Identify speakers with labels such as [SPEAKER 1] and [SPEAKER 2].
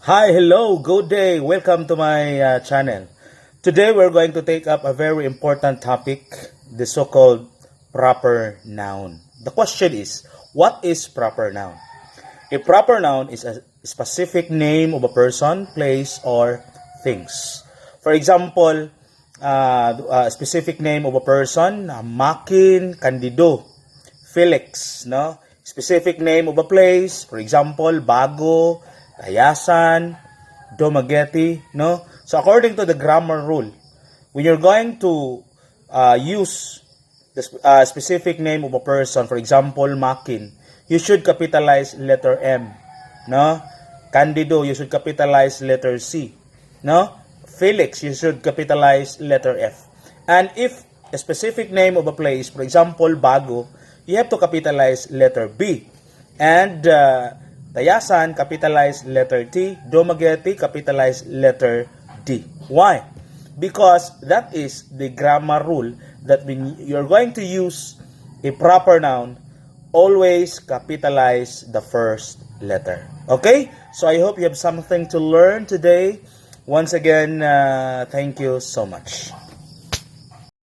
[SPEAKER 1] Hi, hello, good day. Welcome to my channel. Today we're going to take up a very important topic, the so-called proper noun. The question is, what is proper noun? A proper noun is a specific name of a person, place, or things. For example, a specific name of a person, Makin Candido, Felix, no? Specific name of a place, for example, Bago, Tayasan, Dumaguete, no? So according to the grammar rule, when you're going to use the specific name of a person, for example, Makin, you should capitalize letter M, no? Candido, you should capitalize letter C, no? Felix, you should capitalize letter F. And if a specific name of a place, for example, Bago, you have to capitalize letter B. And Tayasan, capitalize letter T. Dumaguete, capitalize letter D. Why? Because that is the grammar rule that when you're going to use a proper noun, always capitalize the first letter. Okay? So I hope you have something to learn today. Once again, thank you so much.